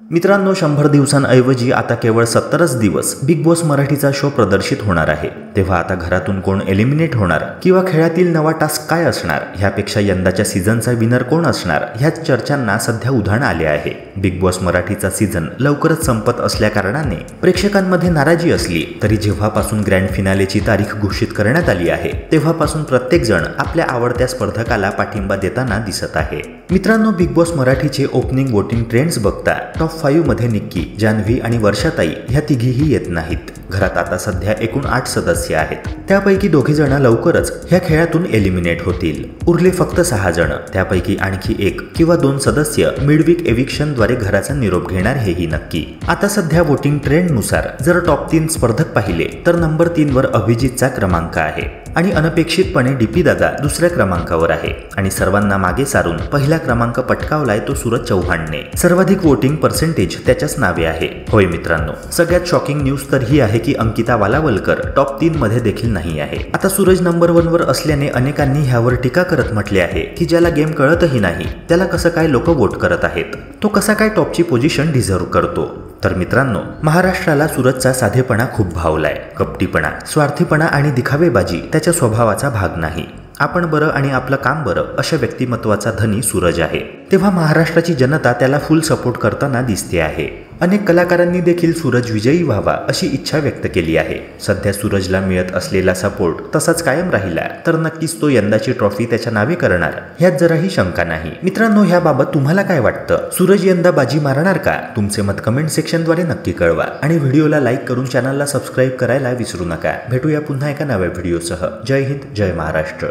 मित्रांनो, 100 दिवसांऐवजी आता केवळ 70च दिवस बिग बॉस मराठीचा शो प्रदर्शित होणार आहे। तेव्हा आता घरातून कोण एलिमिनेट होणार किंवा खेळातील नवा टास्क काय असणार, ह्यापेक्षा यंदाच्या सीझनचा विनर कोण असणार ह्याच चर्चांना सध्या उधाण आले आहे। बिग बॉस मराठीचा सीझन लवकरच संपत असल्या कारणाने प्रेक्षकांमध्ये नाराजी असली तरी जेव्हापासून ग्रँड फिनालेची तारीख घोषित करण्यात आली आहे तेव्हापासून प्रत्येक जण आपल्या आवडत्या स्पर्धकाला पाठिंबा देताना दिसत आहे। मित्रांनो, बिग बॉस मराठीचे ओपनिंग वोटिंग ट्रेंड्स बघता टॉप 5 मध्ये निक्की, जान्हवी आणि वर्षाताई ह्या तिघीही येत नाहीत। घरात आता सध्या एकूण 8 सदस्य आहेत, त्यापैकी दोघे जण लवकरच ह्या खेळातून एलिमिनेट होतील। उरले फक्त 6 जण, त्यापैकी आणखी 1 किंवा 2 सदस्य मिडवीक एविक्शनद्वारे घराचा निरोप घेणार हेही नक्की। आता सध्या वोटिंग ट्रेंडनुसार जर टॉप 3 स्पर्धक पाहिले तर नंबर 3 वर अभिजितचा क्रमांक आहे आणि अनपेक्षितपणे डीपी दादा दुसऱ्या क्रमांकावर आहे आणि सर्वांना मागे सारून पहिला क्रमांक पटकावलाय तो सूरज चव्हाणने। सर्वाधिक वोटिंग पर्सेंटेज त्याच्याच नावे आहे। होय मित्रांनो, सगळ्यात शॉकिंग न्यूज तर ही आहे की अंकिता वालावलकर टॉप 3 मध्ये देखील नाही आहे। आता सूरज नंबर 1 वर असल्याने अनेकांनी ह्यावर टीका करत म्हटले आहे की ज्याला गेम कळतही नाही त्याला कसं काय लोक वोट करत आहेत, तो कसा काय टॉपची पोझिशन डिझर्व करतो। तर मित्रांनो, महाराष्ट्राला सूरजचा साधेपणा खूप भावलाय। कपटीपणा, स्वार्थीपणा आणि दिखावेबाजी त्याच्या स्वभावाचा भाग नाही। आपण बरं आणि आपलं काम बरं अशा व्यक्तिमत्वाचा धनी सूरज आहे, तेव्हा महाराष्ट्राची जनता त्याला फुल सपोर्ट करताना दिसते आहे। अनेक कलाकारांनी देखील सूरज विजयी व्हावा अशी इच्छा व्यक्त केली आहे। सध्या सूरजला मिळत असलेला सपोर्ट तसाच कायम राहिला तर नक्कीच तो यंदाची ट्रॉफी त्याच्या नावे करणार, ह्यात जराही शंका नाही। मित्रांनो, ह्याबाबत तुम्हाला काय वाटतं? सूरज यंदा बाजी मारणार का? तुमचे मत कमेंट सेक्शनद्वारे नक्की कळवा आणि व्हिडिओला लाईक करून चॅनलला सबस्क्राईब करायला विसरू नका। भेटूया पुन्हा एका नव्या व्हिडिओसह। जय हिंद, जय महाराष्ट्र।